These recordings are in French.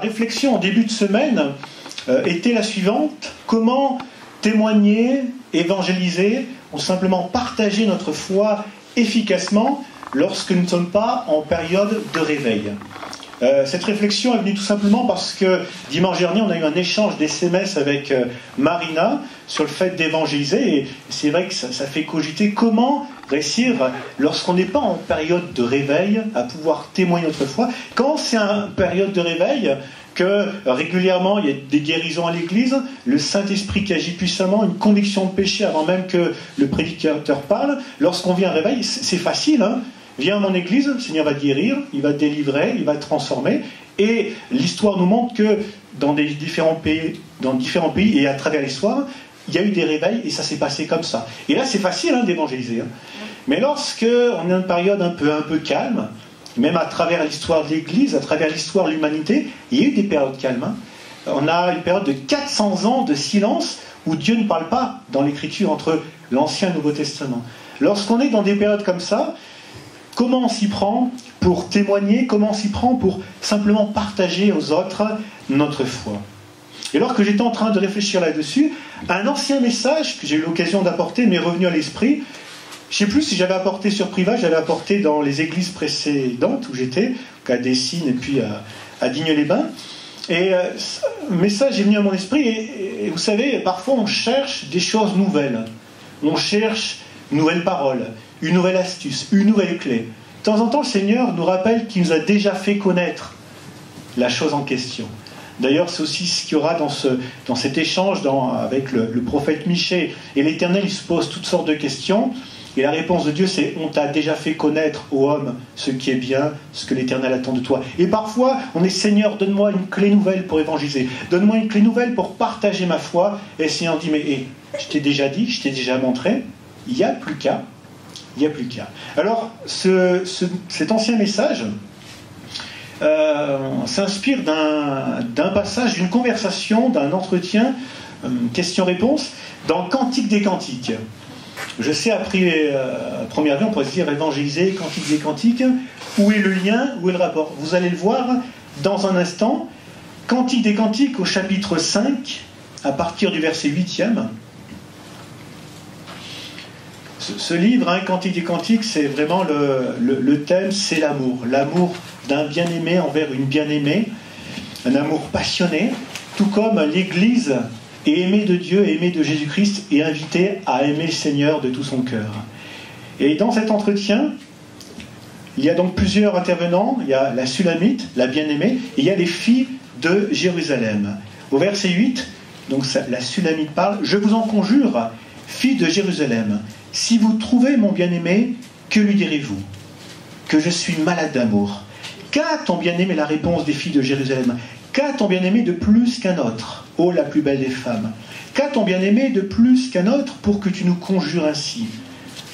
réflexion en début de semaine était la suivante: comment témoigner, évangéliser, ou simplement partager notre foi efficacement lorsque nous ne sommes pas en période de réveil. Cette réflexion est venue tout simplement parce que dimanche dernier, on a eu un échange d'SMS avec Marina sur le fait d'évangéliser, et c'est vrai que ça fait cogiter comment réussir, lorsqu'on n'est pas en période de réveil, à pouvoir témoigner notre foi. Quand c'est une période de réveil, que régulièrement il y a des guérisons à l'église, le Saint-Esprit qui agit puissamment, une conviction de péché avant même que le prédicateur parle, lorsqu'on vient à réveil, c'est facile, hein. Viens à mon église, le Seigneur va te guérir, il va te délivrer, il va te transformer. Et l'histoire nous montre que dans différents pays et à travers l'histoire, il y a eu des réveils et ça s'est passé comme ça. Et là, c'est facile d'évangéliser. Mais lorsque on est dans une période un peu calme, même à travers l'histoire de l'Église, à travers l'histoire de l'humanité, il y a eu des périodes calmes. On a une période de 400 ans de silence où Dieu ne parle pas dans l'Écriture entre l'Ancien et le Nouveau Testament. Lorsqu'on est dans des périodes comme ça, comment on s'y prend pour témoigner, comment on s'y prend pour simplement partager aux autres notre foi. Et alors que j'étais en train de réfléchir là-dessus, un ancien message que j'ai eu l'occasion d'apporter m'est revenu à l'esprit. Je ne sais plus si j'avais apporté sur Privat, j'avais apporté dans les églises précédentes où j'étais, à Dessines et puis à Digne-les-Bains. Et le message est venu à mon esprit, et vous savez, parfois on cherche des choses nouvelles. On cherche une nouvelle parole, une nouvelle astuce, une nouvelle clé. De temps en temps, le Seigneur nous rappelle qu'il nous a déjà fait connaître la chose en question. D'ailleurs, c'est aussi ce qu'il y aura dans cet échange avec le prophète Michée. Et l'Éternel, il se pose toutes sortes de questions. Et la réponse de Dieu, c'est: on t'a déjà fait connaître, ô homme, ce qui est bien, ce que l'Éternel attend de toi. Et parfois, on est: Seigneur, donne-moi une clé nouvelle pour évangéliser. Donne-moi une clé nouvelle pour partager ma foi. Et le Seigneur dit: mais je t'ai déjà dit, je t'ai déjà montré. Il n'y a plus qu'à. Il n'y a plus qu'à. Alors, cet ancien message s'inspire d'un passage, d'une conversation, d'un entretien, question-réponse, dans Cantique des Cantiques. Je sais, à première vue, on pourrait se dire évangéliser, Cantique des Cantiques. Où est le lien, où est le rapport? Vous allez le voir dans un instant. Cantique des Cantiques au chapitre 5, à partir du verset 8e. Ce livre, Cantique des Cantiques, c'est vraiment le thème, c'est l'amour. L'amour d'un bien-aimé envers une bien-aimée, un amour passionné, tout comme l'Église est aimée de Dieu, est aimée de Jésus-Christ, et invitée à aimer le Seigneur de tout son cœur. Et dans cet entretien, il y a donc plusieurs intervenants. Il y a la Sulamite, la bien-aimée, et il y a les filles de Jérusalem. Au verset 8, donc la Sulamite parle: « Je vous en conjure, filles de Jérusalem, si vous trouvez mon bien-aimé, que lui direz-vous? Que je suis malade d'amour. Qu'a ton bien-aimé ?» La réponse des filles de Jérusalem: « Qu'a ton bien-aimé de plus qu'un autre, ô la plus belle des femmes? Qu'a ton bien-aimé de plus qu'un autre pour que tu nous conjures ainsi ?»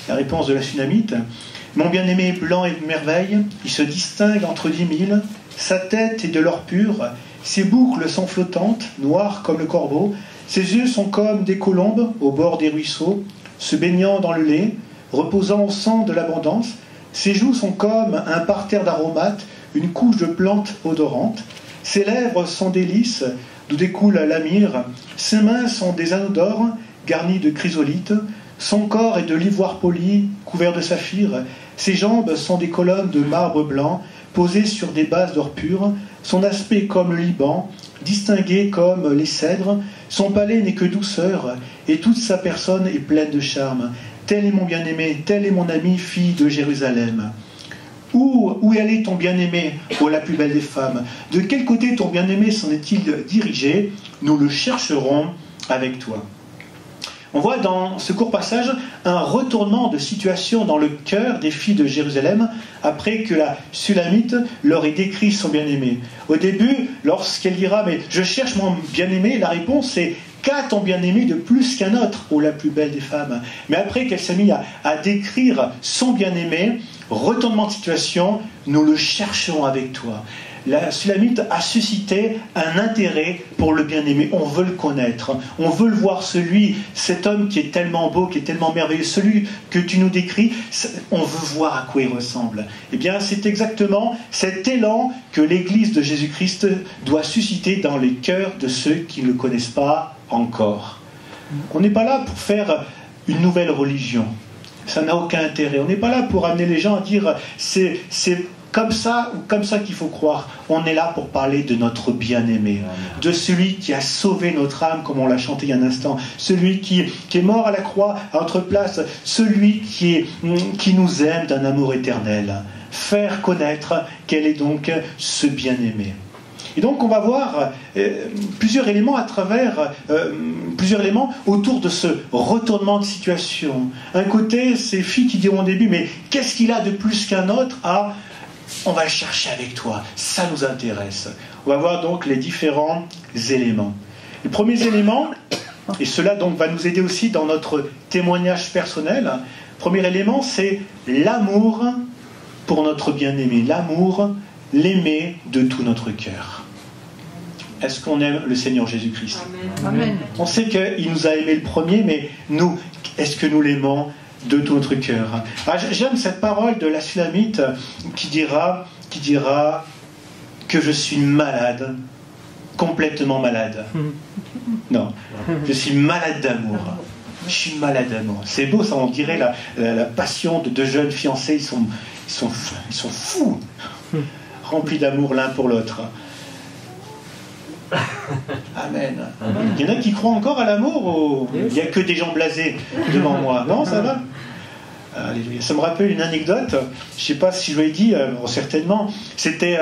La réponse de la Sunamite: « Mon bien-aimé est blanc et de merveille, il se distingue entre 10 000, sa tête est de l'or pur, ses boucles sont flottantes, noires comme le corbeau, ses yeux sont comme des colombes au bord des ruisseaux, se baignant dans le lait, reposant au sang de l'abondance. Ses joues sont comme un parterre d'aromates, une couche de plantes odorantes. Ses lèvres sont des lys, d'où découle la myrrhe. Ses mains sont des anneaux d'or, garnis de chrysolites. Son corps est de l'ivoire poli, couvert de saphir. Ses jambes sont des colonnes de marbre blanc, posées sur des bases d'or pur. Son aspect est comme le Liban, distingué comme les cèdres. Son palais n'est que douceur, et toute sa personne est pleine de charme. Tel est mon bien-aimé, tel est mon ami, fille de Jérusalem. Où est allé ton bien-aimé, ô la plus belle des femmes? De quel côté ton bien-aimé s'en est-il dirigé? Nous le chercherons avec toi. On voit dans ce court passage un retournement de situation dans le cœur des filles de Jérusalem après que la Sulamite leur ait décrit son bien-aimé. Au début, lorsqu'elle dira « mais je cherche mon bien-aimé », la réponse est « qu'a ton bien-aimé de plus qu'un autre, ô la plus belle des femmes ?» Mais après qu'elle s'est mise à décrire son bien-aimé, retournement de situation, nous le chercherons avec toi. la Sulamite a suscité un intérêt pour le bien-aimé. On veut le connaître, on veut le voir, cet homme qui est tellement beau, qui est tellement merveilleux, celui que tu nous décris, on veut voir à quoi il ressemble. Eh bien, c'est exactement cet élan que l'Église de Jésus-Christ doit susciter dans les cœurs de ceux qui ne le connaissent pas encore. On n'est pas là pour faire une nouvelle religion. Ça n'a aucun intérêt. On n'est pas là pour amener les gens à dire c'est comme ça ou comme ça qu'il faut croire. On est là pour parler de notre bien-aimé, de celui qui a sauvé notre âme, comme on l'a chanté il y a un instant, celui qui est mort à la croix à notre place, celui qui nous aime d'un amour éternel. Faire connaître quel est donc ce bien-aimé. Et donc on va voir plusieurs éléments plusieurs éléments autour de ce retournement de situation. Un côté, ces filles qui diront au début, mais qu'est-ce qu'il a de plus qu'un autre? On va le chercher avec toi, ça nous intéresse. On va voir donc les différents éléments. Les premiers éléments, et cela donc va nous aider aussi dans notre témoignage personnel. Le premier élément, c'est l'amour pour notre bien-aimé, l'amour, l'aimer de tout notre cœur. Est-ce qu'on aime le Seigneur Jésus-Christ? Amen. On sait qu'il nous a aimé le premier, mais nous, est-ce que nous l'aimons de tout notre cœur? J'aime cette parole de la Sulamite qui dira que je suis malade, complètement malade. Non, je suis malade d'amour. Je suis malade d'amour. C'est beau ça, on dirait la passion de deux jeunes fiancés, ils sont fous, remplis d'amour l'un pour l'autre. Amen. Il y en a qui croient encore à l'amour ou il n'y a que des gens blasés devant moi? Non, ça va? Alléluia. Ça me rappelle une anecdote, je ne sais pas si je l'ai dit, certainement. C'était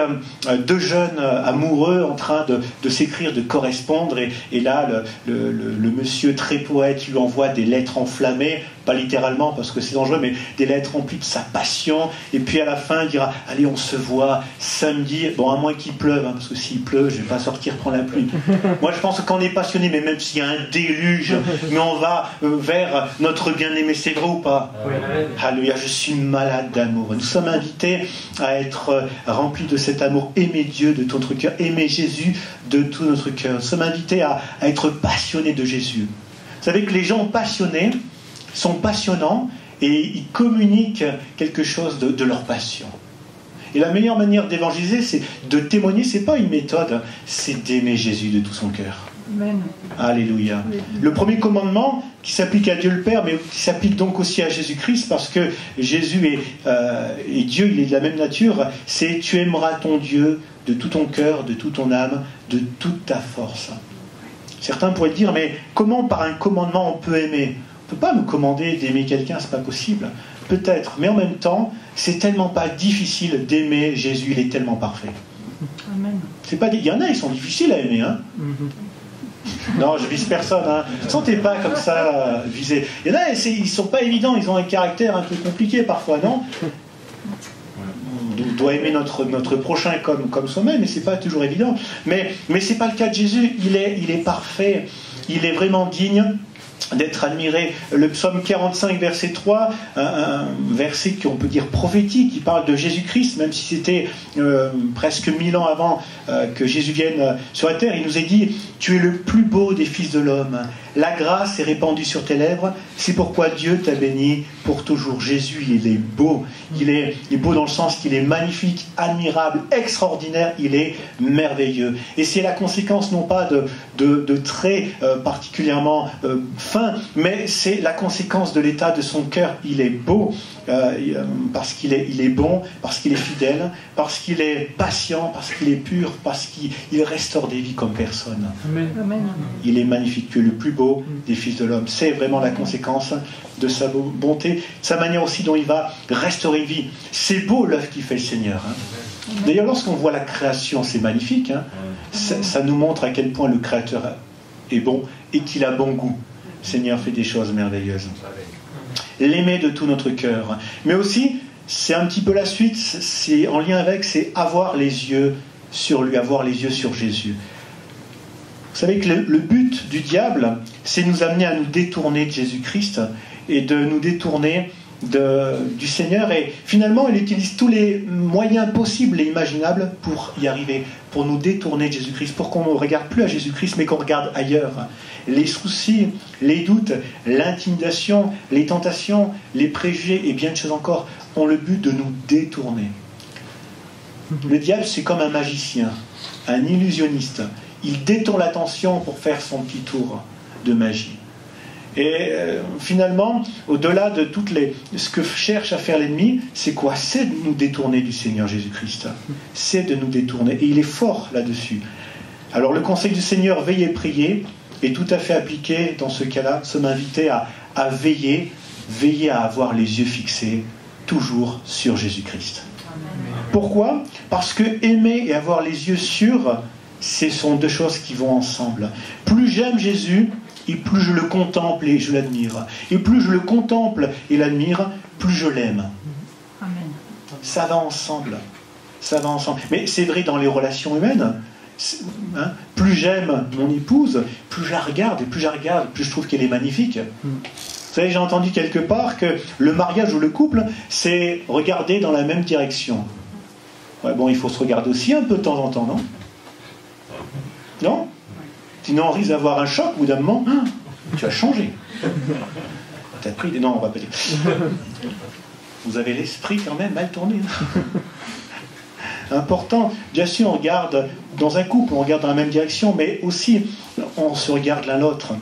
deux jeunes amoureux en train de s'écrire, de correspondre, et là le monsieur très poète lui envoie des lettres enflammées, pas littéralement parce que c'est dangereux, mais des lettres remplies de sa passion, et puis à la fin il dira allez, on se voit samedi, bon, à moins qu'il pleuve, parce que s'il pleut je ne vais pas sortir prendre la pluie. Moi je pense que quand on est passionné, mais même s'il y a un déluge, mais on va vers notre bien-aimé, c'est vrai ou pas? Oui. Alléluia, je suis malade d'amour. Nous sommes invités à être remplis de cet amour, aimer Dieu de tout notre cœur, aimer Jésus de tout notre cœur. Nous sommes invités à être passionnés de Jésus. Vous savez que les gens passionnés sont passionnants et ils communiquent quelque chose de leur passion. Et la meilleure manière d'évangéliser, c'est de témoigner, c'est pas une méthode, c'est d'aimer Jésus de tout son cœur. Amen. Alléluia. Le premier commandement qui s'applique à Dieu le Père, mais qui s'applique donc aussi à Jésus-Christ, parce que Jésus est Dieu, il est de la même nature, c'est tu aimeras ton Dieu de tout ton cœur, de toute ton âme, de toute ta force. Certains pourraient dire, mais comment par un commandement on peut aimer? On ne peut pas nous commander d'aimer quelqu'un, c'est pas possible. Peut-être, mais en même temps, c'est tellement pas difficile d'aimer Jésus, il est tellement parfait. Amen. C'est pas, il y en a, ils sont difficiles à aimer, hein. Non, je vise personne, hein. Ne sentez pas comme ça visé. Il y en a, ils sont pas évidents, ils ont un caractère un peu compliqué parfois, non? On doit aimer notre prochain comme soi-même, mais c'est pas toujours évident. Mais c'est pas le cas de Jésus, il est parfait, il est vraiment digne d'être admiré. Le psaume 45 verset 3, un verset qu'on peut dire prophétique, qui parle de Jésus-Christ, même si c'était presque 1000 ans avant que Jésus vienne sur la terre. Il nous est dit, tu es le plus beau des fils de l'homme, la grâce est répandue sur tes lèvres, c'est pourquoi Dieu t'a béni pour toujours. Jésus, il est beau, il est beau dans le sens qu'il est magnifique, admirable, extraordinaire, il est merveilleux. Et c'est la conséquence non pas de traits particulièrement fins, mais c'est la conséquence de l'état de son cœur. Il est beau parce qu'il est bon, parce qu'il est fidèle, parce qu'il est patient, parce qu'il est pur, parce qu'il restaure des vies comme personne. Amen. Il est magnifique, tu es le plus beau des fils de l'homme. C'est vraiment la conséquence de sa bonté, de sa manière aussi dont il va restaurer une vie. C'est beau l'œuvre qu'il fait le Seigneur, hein. D'ailleurs, lorsqu'on voit la création, c'est magnifique, hein. Ça nous montre à quel point le Créateur est bon et qu'il a bon goût. Le Seigneur fait des choses merveilleuses. L'aimer de tout notre cœur. Mais aussi, c'est un petit peu la suite, c'est en lien avec, c'est avoir les yeux sur lui, avoir les yeux sur Jésus. Vous savez que le but du diable, c'est de nous amener à nous détourner de Jésus-Christ et de nous détourner du Seigneur, et finalement il utilise tous les moyens possibles et imaginables pour y arriver, pour nous détourner de Jésus-Christ, pour qu'on ne regarde plus à Jésus-Christ mais qu'on regarde ailleurs. Les soucis, les doutes, l'intimidation, les tentations, les préjugés et bien de choses encore ont le but de nous détourner. Le diable, c'est comme un magicien, un illusionniste. Il détourne l'attention pour faire son petit tour de magie. Et finalement, au-delà de ce que cherche à faire l'ennemi, c'est quoi? C'est de nous détourner du Seigneur Jésus-Christ. C'est de nous détourner. Et il est fort là-dessus. Alors le conseil du Seigneur, veiller et prier, est tout à fait appliqué dans ce cas-là. Nous sommes invités à veiller à avoir les yeux fixés toujours sur Jésus-Christ. Pourquoi? Parce que aimer et avoir les yeux sûrs, ce sont deux choses qui vont ensemble. Plus j'aime Jésus, et plus je le contemple et je l'admire. Et plus je le contemple et l'admire, plus je l'aime. Amen. Ça va ensemble. Ça va ensemble. Mais c'est vrai dans les relations humaines. Plus j'aime mon épouse, plus je la regarde, et plus je la regarde, plus je trouve qu'elle est magnifique. Vous savez, j'ai entendu quelque part que le mariage ou le couple, c'est regarder dans la même direction. Ouais, bon, il faut se regarder aussi un peu de temps en temps, non? Non? Sinon, on risque d'avoir un choc, au bout d'un moment, tu as changé. Tu as pris des... Non, on va pas dire. Vous avez l'esprit quand même mal tourné. Important, bien sûr, on regarde dans un couple, on regarde dans la même direction, mais aussi, on se regarde l'un l'autre.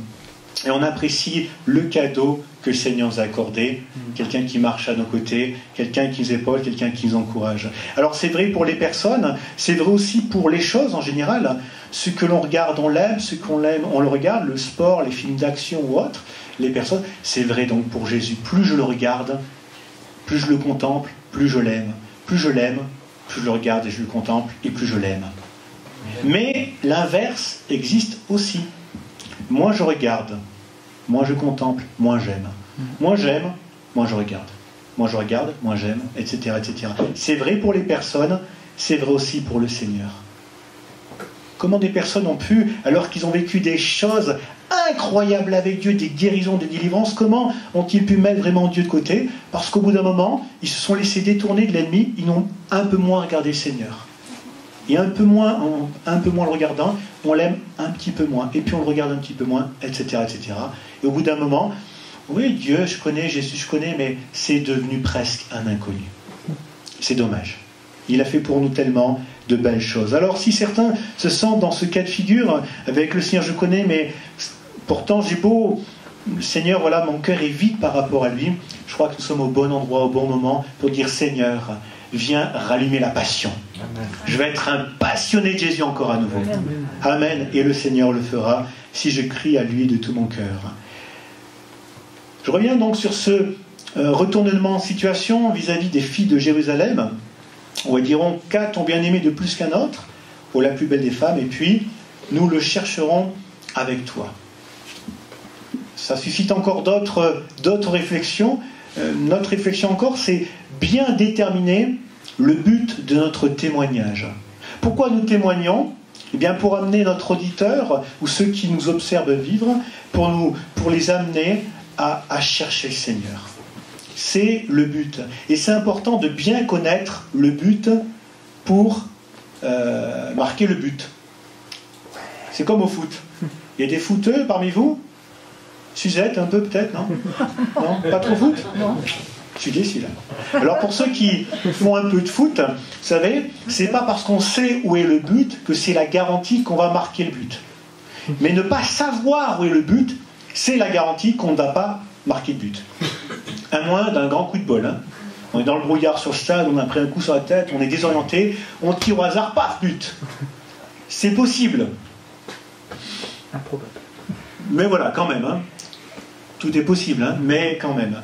Et on apprécie le cadeau que le Seigneur nous a accordé, quelqu'un qui marche à nos côtés, quelqu'un qui nous épaule, quelqu'un qui nous encourage. Alors c'est vrai pour les personnes, c'est vrai aussi pour les choses en général. Ce que l'on regarde, on l'aime, ce qu'on l'aime, on le regarde, le sport, les films d'action ou autres, les personnes, c'est vrai donc pour Jésus. Plus je le regarde, plus je le contemple, plus je l'aime. Plus je l'aime, plus je le regarde et je le contemple, et plus je l'aime. Mais l'inverse existe aussi. Moins je regarde, moins je contemple, moins j'aime. Moins j'aime, moins je regarde. Moins je regarde, moins j'aime, etc., etc. C'est vrai pour les personnes, c'est vrai aussi pour le Seigneur. Comment des personnes ont pu, alors qu'ils ont vécu des choses incroyables avec Dieu, des guérisons, des délivrances, comment ont-ils pu mettre vraiment Dieu de côté? Parce qu'au bout d'un moment, ils se sont laissés détourner de l'ennemi, ils n'ont un peu moins regardé le Seigneur. Et un peu moins le regardant, on l'aime un petit peu moins. Et puis on le regarde un petit peu moins, etc., etc. Et au bout d'un moment, oui, Dieu, je connais, Jésus, je connais, mais c'est devenu presque un inconnu. C'est dommage. Il a fait pour nous tellement de belles choses. Alors si certains se sentent dans ce cas de figure, avec le Seigneur, je connais, mais pourtant j'ai beau... Le Seigneur, voilà, mon cœur est vide par rapport à lui. Je crois que nous sommes au bon endroit, au bon moment, pour dire, Seigneur, viens rallumer la passion. Amen. Je vais être un passionné de Jésus encore à nouveau. Amen. Amen. Et le Seigneur le fera si je crie à lui de tout mon cœur. Je reviens donc sur ce retournement en situation vis-à-vis des filles de Jérusalem. On diront, qu'à ton bien-aimé de plus qu'un autre, ô la plus belle des femmes, et puis nous le chercherons avec toi. Ça suscite encore d'autres réflexions. Notre réflexion encore, c'est bien déterminer le but de notre témoignage. Pourquoi nous témoignons? Eh bien, pour amener notre auditeur ou ceux qui nous observent vivre, pour les amener à chercher le Seigneur. C'est le but. Et c'est important de bien connaître le but pour marquer le but. C'est comme au foot. Il y a des footeux parmi vous? Suzette, un peu peut-être, non? Non? Pas trop foot? Non. Je suis déçu là. Alors pour ceux qui font un peu de foot, vous savez, c'est pas parce qu'on sait où est le but que c'est la garantie qu'on va marquer le but. Mais ne pas savoir où est le but, c'est la garantie qu'on ne va pas marquer de but. À moins d'un grand coup de bol. Hein. On est dans le brouillard sur le stade, on a pris un coup sur la tête, on est désorienté, on tire au hasard, paf, but. C'est possible. Improbable. Mais voilà, quand même. Hein. Tout est possible, hein, mais quand même.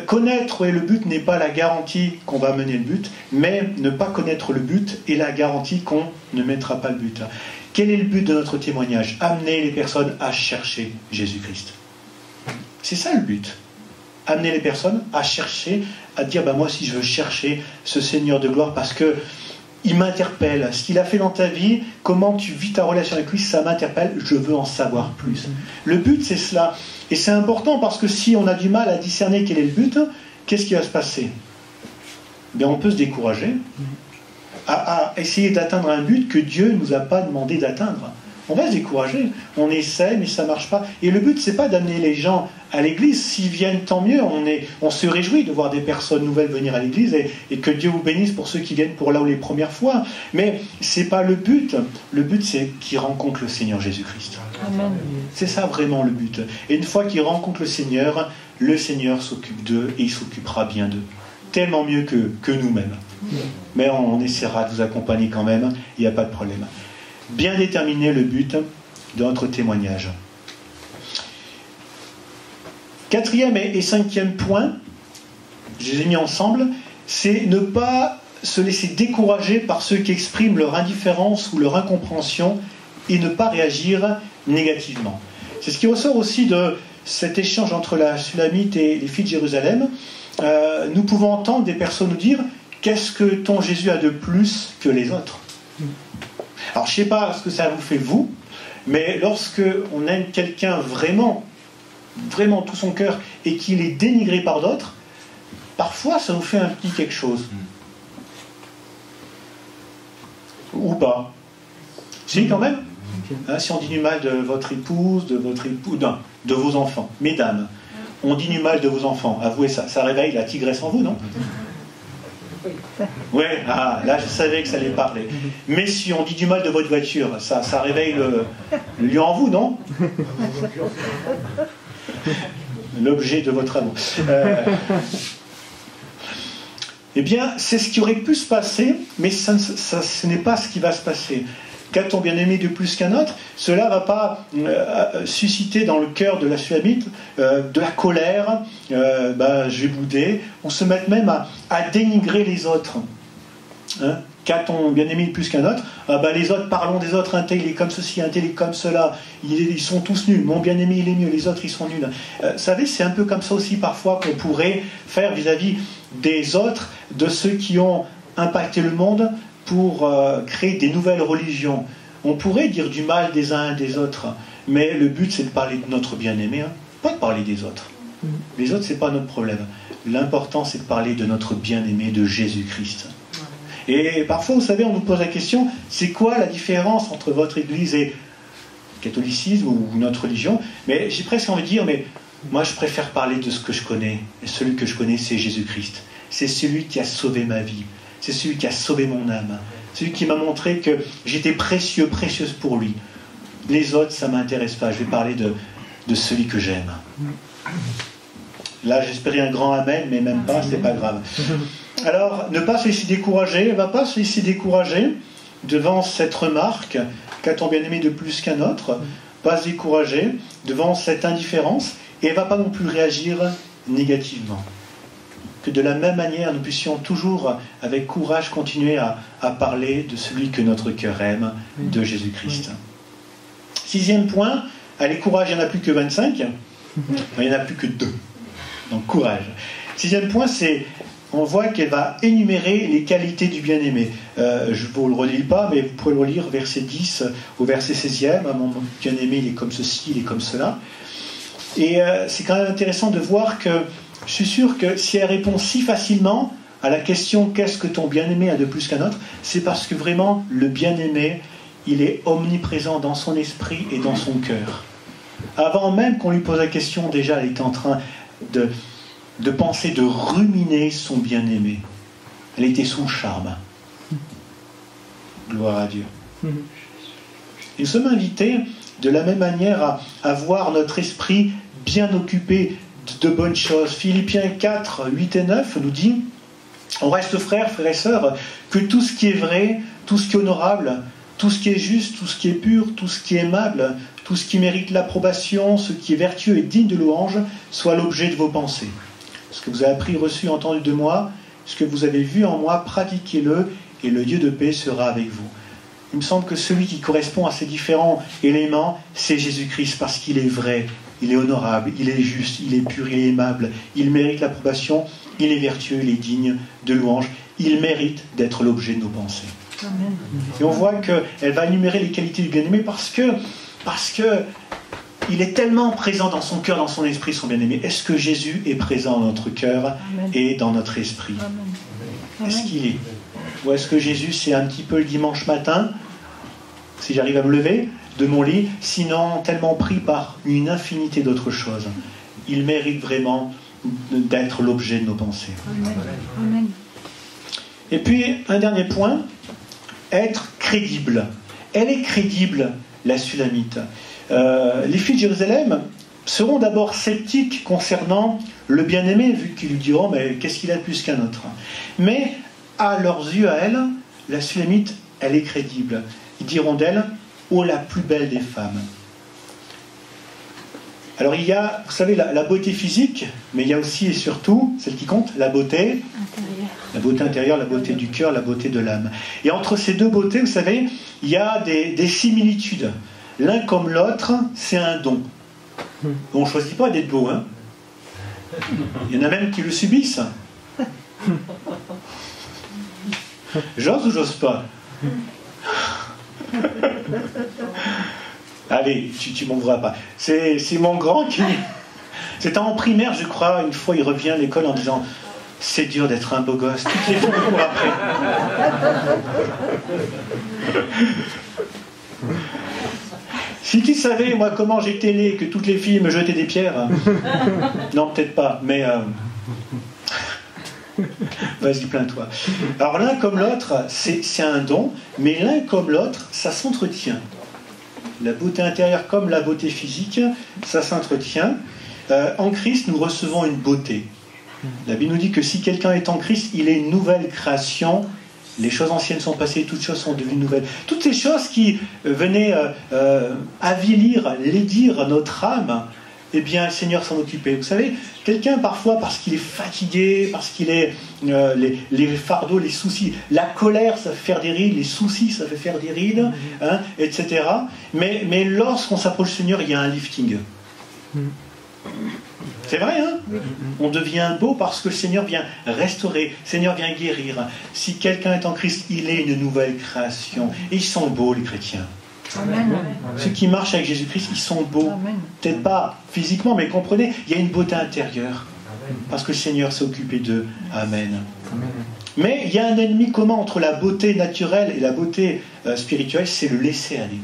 Connaître où est le but n'est pas la garantie qu'on va mener le but, mais ne pas connaître le but est la garantie qu'on ne mettra pas le but. Quel est le but de notre témoignage? Amener les personnes à chercher Jésus-Christ. C'est ça le but. Amener les personnes à chercher, à dire, moi aussi je veux chercher ce Seigneur de gloire parce que il m'interpelle. Ce qu'il a fait dans ta vie, comment tu vis ta relation avec lui, ça m'interpelle, je veux en savoir plus. Le but, c'est cela. Et c'est important parce que si on a du mal à discerner quel est le but, qu'est-ce qui va se passer? On peut se décourager à essayer d'atteindre un but que Dieu ne nous a pas demandé d'atteindre. On va se décourager, on essaie, mais ça ne marche pas. Et le but, c'est pas d'amener les gens à l'église. S'ils viennent, tant mieux. On se réjouit de voir des personnes nouvelles venir à l'église et que Dieu vous bénisse pour ceux qui viennent pour là ou les premières fois. Mais c'est pas le but. Le but, c'est qu'ils rencontrent le Seigneur Jésus-Christ. Amen. C'est ça vraiment le but. Et une fois qu'ils rencontrent le Seigneur s'occupe d'eux et il s'occupera bien d'eux. Tellement mieux que nous-mêmes. Mais on essaiera de vous accompagner quand même, il n'y a pas de problème. Bien déterminer le but de notre témoignage. 4e et 5e point, je les ai mis ensemble, c'est ne pas se laisser décourager par ceux qui expriment leur indifférence ou leur incompréhension et ne pas réagir négativement. C'est ce qui ressort aussi de cet échange entre la Sulamite et les filles de Jérusalem. Nous pouvons entendre des personnes nous dire « Qu'est-ce que ton Jésus a de plus que les autres ?» Alors, je ne sais pas ce que ça vous fait, vous, mais lorsque on aime quelqu'un vraiment, vraiment tout son cœur, et qu'il est dénigré par d'autres, parfois, ça nous fait un petit quelque chose. Ou pas. Si, quand même. Si on dit du mal de votre épouse, de votre époux, de vos enfants, mesdames, on dit du mal de vos enfants, avouez ça, ça réveille la tigresse en vous, non? Oui, là je savais que ça allait parler. Mais si on dit du mal de votre voiture, ça réveille le lion en vous, non? L'objet de votre amour. Eh bien, c'est ce qui aurait pu se passer, mais ce n'est pas ce qui va se passer. Qu'a ton bien-aimé de plus qu'un autre? Cela ne va pas susciter dans le cœur de la Sulamite de la colère, je vais bouder. On se met même à dénigrer les autres. Hein? Qu'a ton bien-aimé de plus qu'un autre? Les autres, parlons des autres, un tel il est comme ceci, un tel il est comme cela, ils sont tous nuls, mon bien-aimé il est mieux, les autres ils sont nuls. Vous savez, c'est un peu comme ça aussi parfois qu'on pourrait faire vis-à-vis des autres, de ceux qui ont impacté le monde, pour créer des nouvelles religions. On pourrait dire du mal des uns et des autres, mais le but c'est de parler de notre bien-aimé, pas de parler des autres. Les autres, c'est pas notre problème. L'important c'est de parler de notre bien-aimé, de Jésus-Christ. Et parfois, vous savez, on nous pose la question, c'est quoi la différence entre votre église et le catholicisme ou notre religion? Mais j'ai presque envie de dire, mais moi je préfère parler de ce que je connais. Et celui que je connais, c'est Jésus-Christ. C'est celui qui a sauvé ma vie. C'est celui qui a sauvé mon âme. Celui qui m'a montré que j'étais précieuse pour lui. Les autres, ça ne m'intéresse pas. Je vais parler de celui que j'aime. Là, j'espérais un grand amen, mais même pas, c'est pas grave. Alors, ne pas se laisser décourager. Ne va pas se laisser décourager devant cette remarque. Qu'a ton bien-aimé de plus qu'un autre? Pas se décourager devant cette indifférence. Et elle ne va pas non plus réagir négativement. Que de la même manière, nous puissions toujours, avec courage, continuer à parler de celui que notre cœur aime, de Jésus-Christ. 6e point, allez, courage, il n'y en a plus que 25. Il n'y en a plus que 2. Donc, courage. 6e point, c'est, on voit qu'elle va énumérer les qualités du bien-aimé. Je ne vous le relis pas, mais vous pouvez le relire, verset 10 au verset 16e. Mon bien-aimé, il est comme ceci, il est comme cela. Et c'est quand même intéressant de voir que je suis sûr que si elle répond si facilement à la question « Qu'est-ce que ton bien-aimé a de plus qu'un autre ?», c'est parce que vraiment, le bien-aimé, il est omniprésent dans son esprit et dans son cœur. Avant même qu'on lui pose la question, déjà, elle était en train de penser, de ruminer son bien-aimé. Elle était sous le charme. Gloire à Dieu. Et nous sommes invités de la même manière à voir notre esprit bien occupé de bonnes choses. Philippiens 4, 8 et 9 nous dit: on reste frères et sœurs, que tout ce qui est vrai, tout ce qui est honorable, tout ce qui est juste, tout ce qui est pur, tout ce qui est aimable, tout ce qui mérite l'approbation, ce qui est vertueux et digne de louange, soit l'objet de vos pensées. Ce que vous avez appris, reçu, entendu de moi, ce que vous avez vu en moi, pratiquez-le, et le Dieu de paix sera avec vous. Il me semble que celui qui correspond à ces différents éléments, c'est Jésus-Christ, parce qu'il est vrai, il est honorable, il est juste, il est pur, il est aimable, il mérite l'approbation, il est vertueux, il est digne de louange, il mérite d'être l'objet de nos pensées. Amen. Et on voit qu'elle va énumérer les qualités du bien-aimé parce que il est tellement présent dans son cœur, dans son esprit, son bien-aimé. Est-ce que Jésus est présent dans notre cœur et dans notre esprit? Est-ce qu'il est? Ou est-ce que Jésus, c'est un petit peu le dimanche matin, si j'arrive à me lever de mon lit, sinon tellement pris par une infinité d'autres choses? Il mérite vraiment d'être l'objet de nos pensées. Amen. Et puis, un dernier point, être crédible. Elle est crédible, la Sulamite. Les filles de Jérusalem seront d'abord sceptiques concernant le bien-aimé, vu qu'ils lui diront, mais qu'est-ce qu'il a de plus qu'un autre? Mais, à leurs yeux, à elle, la Sulamite, elle est crédible. Ils diront d'elle, ô la plus belle des femmes. Alors il y a, vous savez, la beauté physique, mais il y a aussi et surtout, celle qui compte, la beauté intérieure. La beauté intérieure, la beauté du cœur, la beauté de l'âme. Et entre ces deux beautés, vous savez, il y a des similitudes. L'un comme l'autre, c'est un don. On ne choisit pas d'être beau, hein. Il y en a même qui le subissent. J'ose ou j'ose pas? Allez, tu m'en voudras pas. C'est mon grand qui... C'était en primaire, je crois, une fois il revient à l'école en disant « C'est dur d'être un beau gosse, toutes les fois qu'on court après. » Si tu savais, moi, comment j'étais né, que toutes les filles me jetaient des pierres... Non, peut-être pas, mais... Vas-y, plains-toi. Alors l'un comme l'autre, c'est un don, mais l'un comme l'autre, ça s'entretient. La beauté intérieure comme la beauté physique, ça s'entretient. En Christ, nous recevons une beauté. La Bible nous dit que si quelqu'un est en Christ, il est une nouvelle création. Les choses anciennes sont passées, toutes choses sont devenues nouvelles. Toutes ces choses qui venaient avilir, laidir notre âme, eh bien, le Seigneur s'en occupait. Vous savez, quelqu'un parfois, parce qu'il est fatigué, parce qu'il est les fardeaux, les soucis, la colère, ça fait faire des rides, les soucis, ça fait faire des rides, hein, etc. Mais lorsqu'on s'approche du Seigneur, il y a un lifting. C'est vrai, hein? On devient beau parce que le Seigneur vient restaurer, le Seigneur vient guérir. Si quelqu'un est en Christ, il est une nouvelle création. Et ils sont beaux, les chrétiens. Amen. Ceux qui marchent avec Jésus-Christ, ils sont beaux. Peut-être pas physiquement, mais comprenez, il y a une beauté intérieure. Parce que le Seigneur s'est occupé d'eux. Amen. Mais il y a un ennemi commun entre la beauté naturelle et la beauté spirituelle, c'est le laisser aller.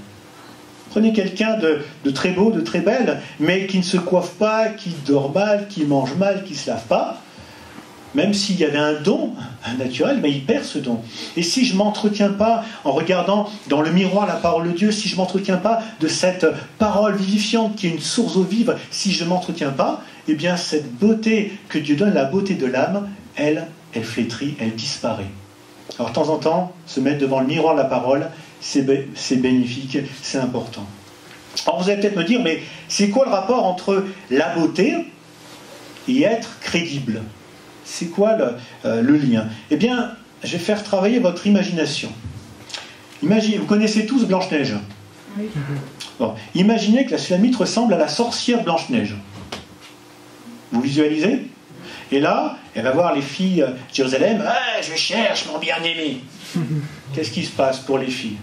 Prenez quelqu'un de très beau, de très belle, mais qui ne se coiffe pas, qui dort mal, qui mange mal, qui ne se lave pas. Même s'il y avait un don naturel, mais il perd ce don. Et si je ne m'entretiens pas en regardant dans le miroir la parole de Dieu, si je ne m'entretiens pas de cette parole vivifiante qui est une source d'eau vive, si je ne m'entretiens pas, eh bien cette beauté que Dieu donne, la beauté de l'âme, elle flétrit, elle disparaît. Alors de temps en temps, se mettre devant le miroir de la parole, c'est bénéfique, c'est important. Alors vous allez peut-être me dire, mais c'est quoi le rapport entre la beauté et être crédible ? C'est quoi le lien? Eh bien, je vais faire travailler votre imagination. Vous connaissez tous Blanche-Neige. Oui. Bon, imaginez que la Sulamite ressemble à la sorcière Blanche-Neige. Vous visualisez? Et là, elle va voir les filles de Jérusalem. Ah, je cherche mon bien-aimé. Qu'est-ce qui se passe pour les filles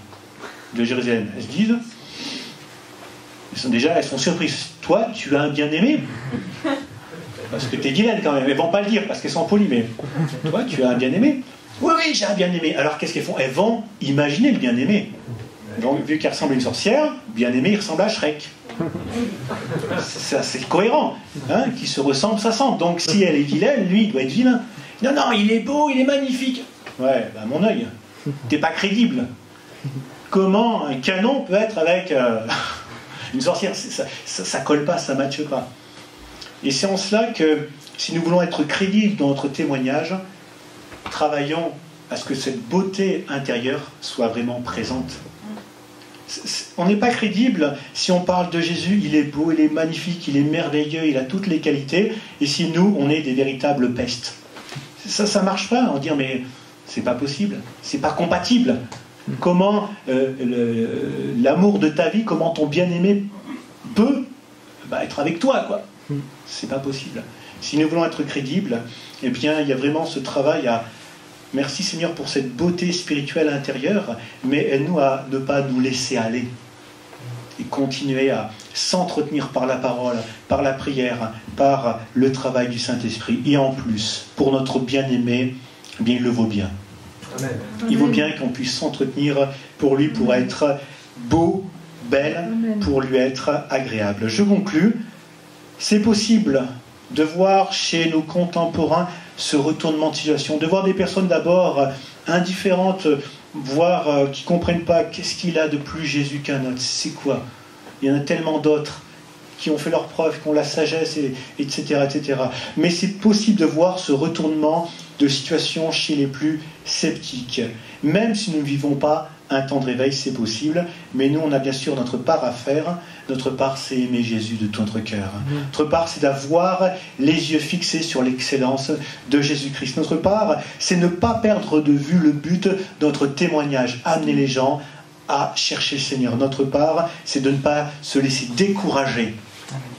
de Jérusalem? Elles se disent, elles sont surprises. Toi, tu as un bien-aimé? Parce que t'es vilaine quand même. Elles ne vont pas le dire parce qu'elles sont polies, mais toi, tu as un bien-aimé. Oui, j'ai un bien-aimé. Alors, qu'est-ce qu'elles font? Elles vont imaginer le bien-aimé. Donc, vu qu'elle ressemble à une sorcière, le bien-aimé, il ressemble à Shrek. C'est cohérent. Hein, qui se ressemble, ça semble. Donc, si elle est vilaine, lui, il doit être vilain. Non, il est beau, il est magnifique. Ouais, ben, mon œil. T'es pas crédible. Comment un canon peut être avec une sorcière? Ça colle pas, ça matche pas. Et c'est en cela que, si nous voulons être crédibles dans notre témoignage, travaillons à ce que cette beauté intérieure soit vraiment présente. On n'est pas crédible si on parle de Jésus, il est beau, il est magnifique, il est merveilleux, il a toutes les qualités, et si nous, on est des véritables pestes. Ça ne marche pas, on va dire, mais c'est pas possible, c'est pas compatible. Comment l'amour de ta vie, comment ton bien-aimé peut être avec toi, quoi. C'est pas possible. Si nous voulons être crédibles, eh bien, il y a vraiment ce travail à... Merci Seigneur pour cette beauté spirituelle intérieure, mais aide-nous à ne pas nous laisser aller. et continuer à s'entretenir par la parole, par la prière, par le travail du Saint-Esprit. Et en plus, pour notre bien-aimé, eh bien, il le vaut bien. Amen. Il vaut bien qu'on puisse s'entretenir pour lui, pour être beau, belle, pour lui être agréable. Je conclus. C'est possible de voir chez nos contemporains ce retournement de situation, de voir des personnes d'abord indifférentes, voire qui ne comprennent pas qu'est-ce qu'il a de plus Jésus qu'un autre, c'est quoi. Il y en a tellement d'autres qui ont fait leurs preuves, qui ont la sagesse, etc., etc. Mais c'est possible de voir ce retournement de situation chez les plus sceptiques. Même si nous ne vivons pas un temps de réveil, c'est possible. Mais nous, on a bien sûr notre part à faire. Notre part, c'est aimer Jésus de tout notre cœur. Notre part, c'est d'avoir les yeux fixés sur l'excellence de Jésus-Christ. Notre part, c'est ne pas perdre de vue le but de notre témoignage. Amener les gens à chercher le Seigneur. Notre part, c'est de ne pas se laisser décourager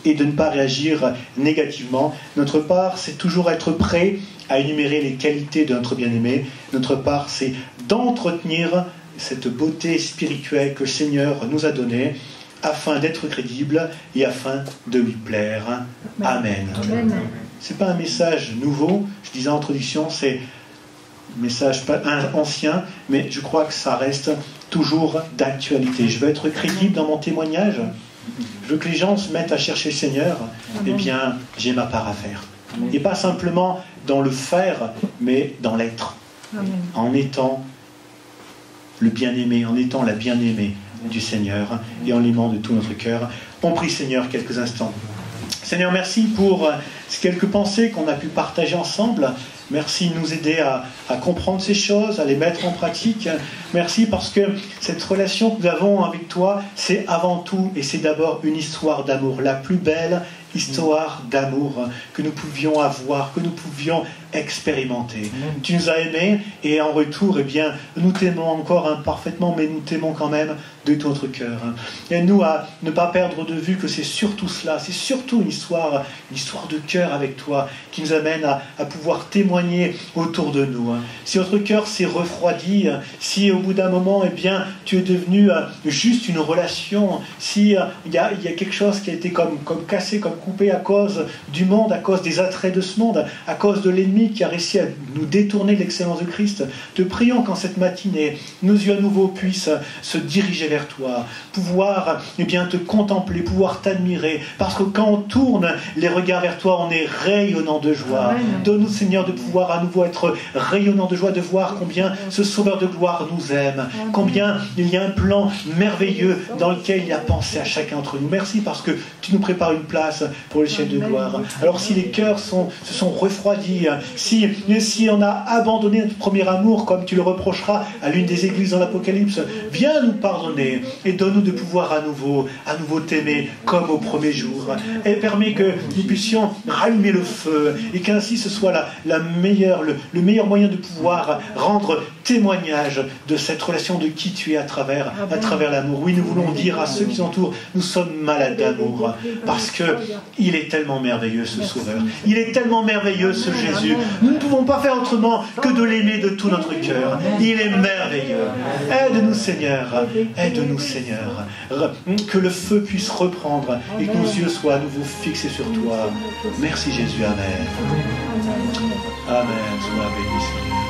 et de ne pas réagir négativement. Notre part, c'est toujours être prêt à énumérer les qualités de notre bien-aimé. Notre part, c'est d'entretenir cette beauté spirituelle que le Seigneur nous a donnée afin d'être crédible et afin de lui plaire. Amen. Ce n'est pas un message nouveau, je disais en introduction, c'est un message pas ancien, mais je crois que ça reste toujours d'actualité. Je veux être crédible dans mon témoignage. Je veux que les gens se mettent à chercher le Seigneur. Eh bien, j'ai ma part à faire. Et pas simplement dans le faire, mais dans l'être. En étant le bien-aimé, en étant la bien-aimée du Seigneur et en l'aimant de tout notre cœur. On prie Seigneur quelques instants. Seigneur, merci pour ces quelques pensées qu'on a pu partager ensemble. Merci de nous aider à comprendre ces choses, à les mettre en pratique. Merci parce que cette relation que nous avons avec toi, c'est avant tout et c'est d'abord une histoire d'amour, la plus belle histoire d'amour que nous pouvions avoir, que nous pouvions expérimenter. Tu nous as aimés et en retour, eh bien, nous t'aimons encore imparfaitement, mais nous t'aimons quand même de tout notre cœur. Aide-nous à ne pas perdre de vue que c'est surtout cela, c'est surtout une histoire de cœur avec toi qui nous amène à pouvoir témoigner autour de nous. Si notre cœur s'est refroidi, si au bout d'un moment, eh bien, tu es devenu juste une relation, si il y a quelque chose qui a été comme cassé, comme coupé à cause du monde, à cause des attraits de ce monde, à cause de l'ennemi qui a réussi à nous détourner de l'excellence de Christ, te prions qu'en cette matinée, nos yeux à nouveau puissent se diriger vers toi, pouvoir eh bien, te contempler, pouvoir t'admirer, parce que quand on tourne les regards vers toi, on est rayonnant de joie. Donne-nous, Seigneur, de pouvoir à nouveau être rayonnant de joie, de voir combien ce Sauveur de gloire nous aime, combien il y a un plan merveilleux dans lequel il a pensé à chacun d'entre nous. Merci parce que tu nous prépares une place pour le ciel de gloire. Alors si les cœurs se sont refroidis, si on a abandonné notre premier amour, comme tu le reprocheras à l'une des églises dans l'Apocalypse, viens nous pardonner et donne-nous de pouvoir à nouveau t'aimer comme au premier jour. Et permets que nous puissions rallumer le feu et qu'ainsi ce soit le meilleur moyen de pouvoir rendre témoignage de cette relation de qui tu es à travers l'amour. Oui, nous voulons dire à ceux qui nous entourent, nous sommes malades d'amour parce qu'il est tellement merveilleux ce Sauveur. Il est tellement merveilleux ce Jésus. Nous ne pouvons pas faire autrement que de l'aimer de tout notre cœur. Il est merveilleux. Aide-nous Seigneur. Aide-nous Seigneur. Que le feu puisse reprendre et que nos yeux soient à nouveau fixés sur toi. Merci Jésus. Amen. Amen. Sois béni Seigneur.